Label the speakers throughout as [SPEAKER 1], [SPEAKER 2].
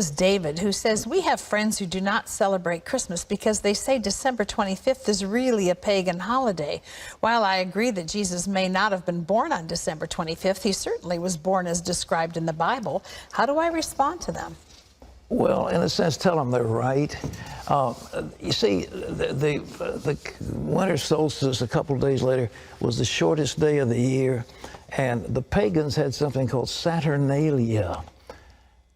[SPEAKER 1] David, who says, we have friends who do not celebrate Christmas because they say December 25th is really a pagan holiday. While I agree that Jesus may not have been born on December 25th, he certainly was born as described in the Bible. How do I respond to them?
[SPEAKER 2] Well, in a sense, tell them they're right. You see, the winter solstice a couple of days later was the shortest day of the year, and the pagans had something called Saturnalia.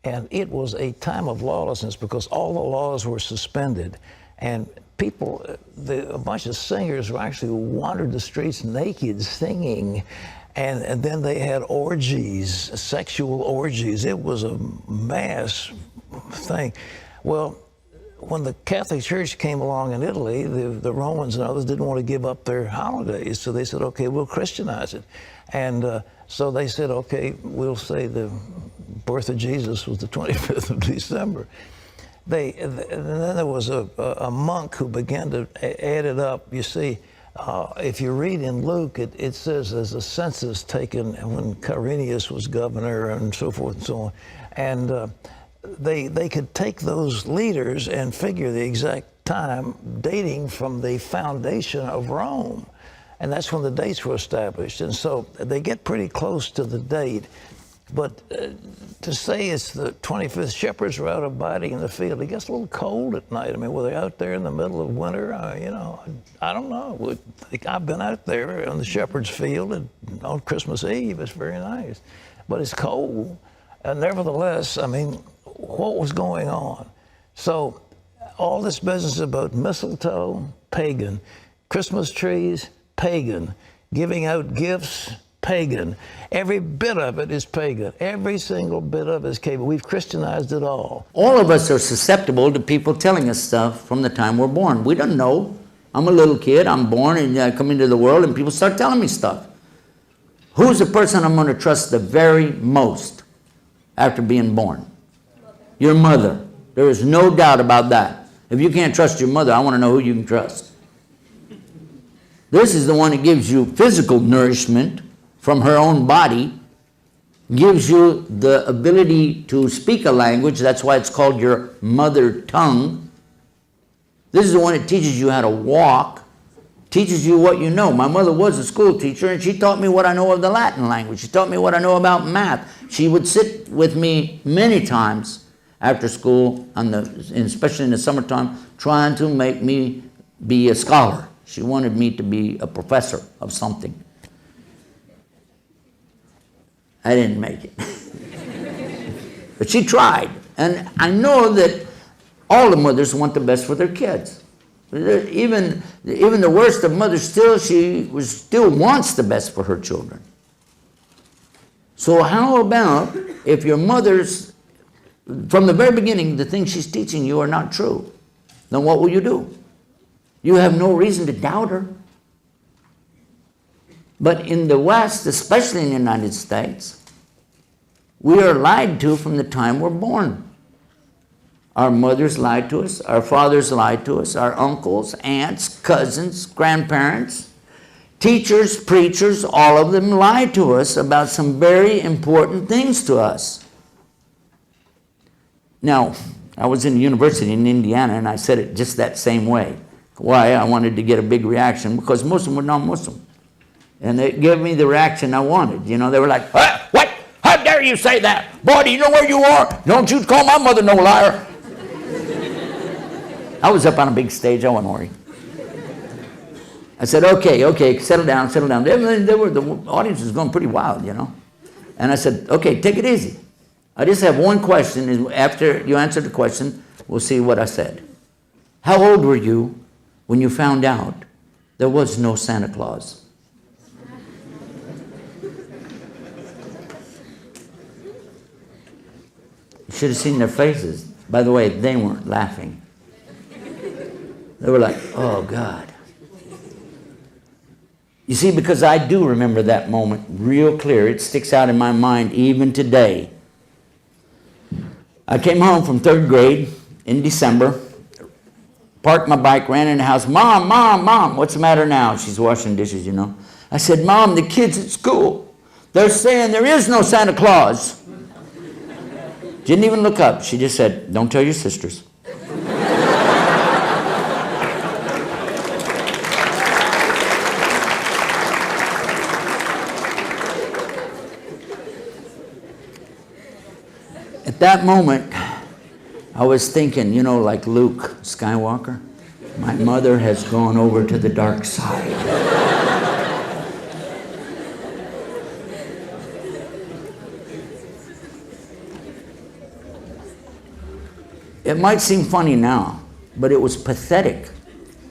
[SPEAKER 2] And it was a time of lawlessness because all the laws were suspended. And people, a bunch of singers actually wandered the streets naked singing. And then they had orgies, sexual orgies. It was a mass thing. Well, when the Catholic Church came along in Italy, the Romans and others didn't want to give up their holidays. So they said, okay, we'll Christianize it. And so they said, okay, we'll say the birth of Jesus was the 25th of December. And then there was a monk who began to add it up. You see, if you read in Luke, it says there's a census taken when Quirinius was governor and so forth and so on. And they could take those leaders and figure the exact time dating from the foundation of Rome. And that's when the dates were established. And so they get pretty close to the date. But to say it's the 25th, shepherds are out abiding in the field. It gets a little cold at night. I mean, were they out there in the middle of winter? You know, I don't know. I've been out there on the shepherd's field and on Christmas Eve. It's very nice. But it's cold. And nevertheless, I mean, what was going on? So all this business about mistletoe, pagan. Christmas trees, pagan. Giving out gifts, pagan. Every bit of it is pagan. Every single bit of it is pagan. We've Christianized it all.
[SPEAKER 3] All of us are susceptible to people telling us stuff from the time we're born. We don't know. I'm a little kid. I'm born and I come into the world and people start telling me stuff. Who's the person I'm going to trust the very most after being born? Your mother. There is no doubt about that. If you can't trust your mother, I want to know who you can trust. This is the one that gives you physical nourishment from her own body, gives you the ability to speak a language. That's why it's called your mother tongue. This is the one that teaches you how to walk, teaches you what you know. My mother was a school teacher, and she taught me what I know of the Latin language. She taught me what I know about math. She would sit with me many times after school, especially in the summertime, trying to make me be a scholar. She wanted me to be a professor of something. I didn't make it. But she tried. And I know that all the mothers want the best for their kids. Even the worst of mothers, still wants the best for her children. So how about if your mother's, from the very beginning, the things she's teaching you are not true, then what will you do? You have no reason to doubt her. But in the West, especially in the United States, we are lied to from the time we're born. Our mothers lied to us, our fathers lied to us, our uncles, aunts, cousins, grandparents, teachers, preachers, all of them lied to us about some very important things to us. Now, I was in a university in Indiana and I said it just that same way. Why? I wanted to get a big reaction because most of them were non-Muslim. And they gave me the reaction I wanted. You know, they were like, what? How dare you say that? Boy, do you know where you are? Don't you call my mother no liar. I was up on a big stage. I wasn't worried. I said, okay, settle down. The audience was going pretty wild, you know. And I said, okay, take it easy. I just have one question. And after you answer the question, we'll see what I said. How old were you when you found out there was no Santa Claus? You should have seen their faces. By the way, they weren't laughing. They were like, oh, God. You see, because I do remember that moment real clear. It sticks out in my mind even today. I came home from 3rd grade in December, parked my bike, ran in the house. Mom, what's the matter now? She's washing dishes, you know. I said, Mom, the kids at school, they're saying there is no Santa Claus. Didn't even look up. She just said, don't tell your sisters. At that moment, I was thinking, you know, like Luke Skywalker, my mother has gone over to the dark side. It might seem funny now, but it was pathetic.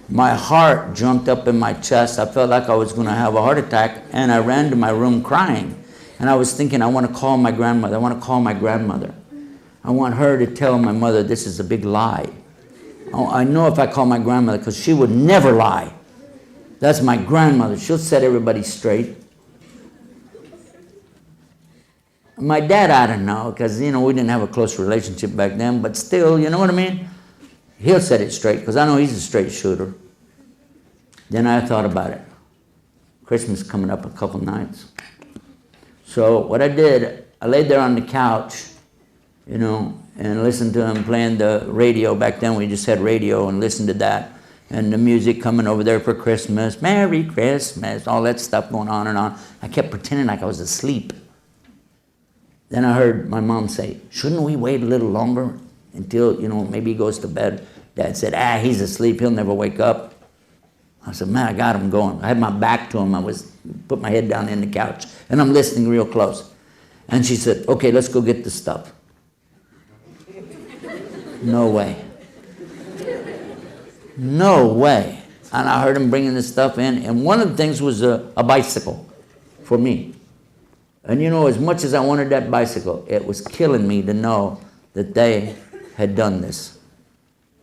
[SPEAKER 3] My heart jumped up in my chest. I felt like I was going to have a heart attack, and I ran to my room crying. And I was thinking, I want to call my grandmother. I want to call my grandmother. I want her to tell my mother this is a big lie. I know if I call my grandmother, because she would never lie. That's my grandmother. She'll set everybody straight. My dad, I don't know, because, you know, we didn't have a close relationship back then, but still, you know what I mean? He'll set it straight, because I know he's a straight shooter. Then I thought about it. Christmas coming up a couple nights. So what I did, I laid there on the couch, you know, and listened to him playing the radio. Back then we just had radio and listened to that. And the music coming over there for Christmas, Merry Christmas, all that stuff going on and on. I kept pretending like I was asleep. Then I heard my mom say, shouldn't we wait a little longer until, you know, maybe he goes to bed? Dad said, he's asleep, he'll never wake up. I said, man, I got him going. I had my back to him. I put my head down in the couch, and I'm listening real close. And she said, okay, let's go get the stuff. No way. No way. And I heard him bringing the stuff in, and one of the things was a bicycle for me. And you know, as much as I wanted that bicycle, it was killing me to know that they had done this.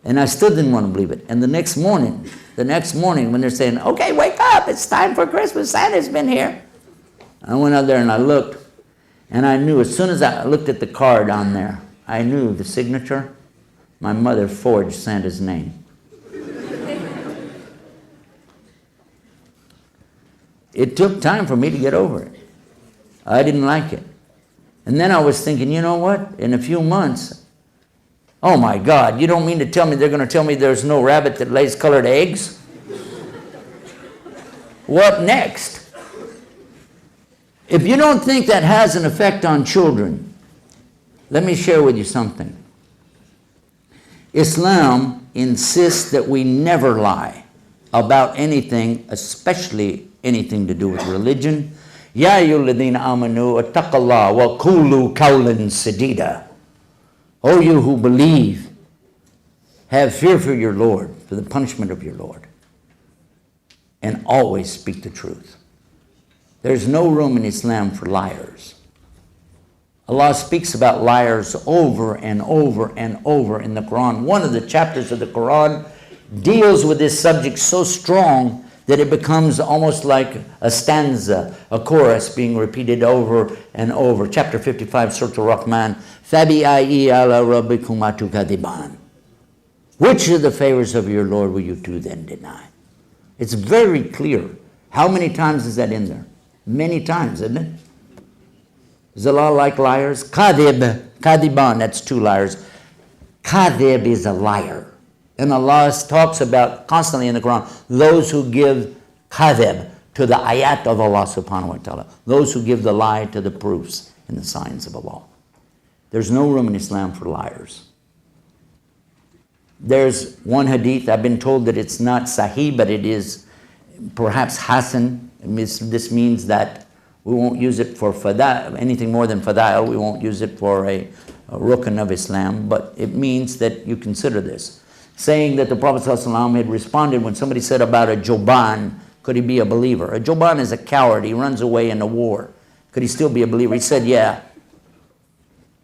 [SPEAKER 3] And I still didn't want to believe it. And the next morning when they're saying, okay, wake up, it's time for Christmas, Santa's been here. I went out there and I looked, and I knew, as soon as I looked at the card on there, I knew the signature. My mother forged Santa's name. It took time for me to get over it. I didn't like it. And then I was thinking, you know what? In a few months, oh my God, you don't mean to tell me they're going to tell me there's no rabbit that lays colored eggs? What next? If you don't think that has an effect on children, let me share with you something. Islam insists that we never lie about anything, especially anything to do with religion. Ya ayyuhalladhina amanu attaqallaha wa qulu qawlan sadida. O you who believe, have fear for your Lord, for the punishment of your Lord, and always speak the truth. There's no room in Islam for liars. Allah speaks about liars over and over and over in the Quran. One of the chapters of the Quran deals with this subject so strong that it becomes almost like a stanza, a chorus being repeated over and over. Chapter 55, Surah Al-Rahman, فَبِأَيِّ عَلَى رَبِّكُمَا تُكَذِّبَانِ. Which of the favors of your Lord will you do then deny? It's very clear. How many times is that in there? Many times, isn't it? Is Allah like liars? Kadhib, kadiban, that's two liars. Kadhib is a liar. And Allah talks about constantly in the Quran, those who give kadhib to the ayat of Allah subhanahu wa ta'ala. Those who give the lie to the proofs and the signs of Allah. There's no room in Islam for liars. There's one hadith, I've been told that it's not sahih, but it is perhaps hasan. This means that we won't use it for anything more than fada'il. We won't use it for a rukn of Islam, but it means that you consider this. Saying that the Prophet ﷺ had responded when somebody said about a joban, could he be a believer? A joban is a coward. He runs away in a war. Could he still be a believer? He said, yeah.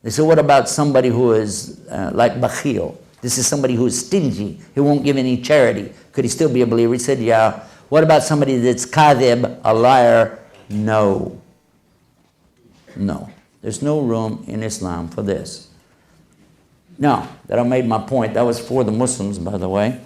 [SPEAKER 3] They said, what about somebody who is like bakhil? This is somebody who is stingy. He won't give any charity. Could he still be a believer? He said, yeah. What about somebody that's kadhib, a liar? No. No. There's no room in Islam for this. Now, that I made my point, that was for the Muslims, by the way.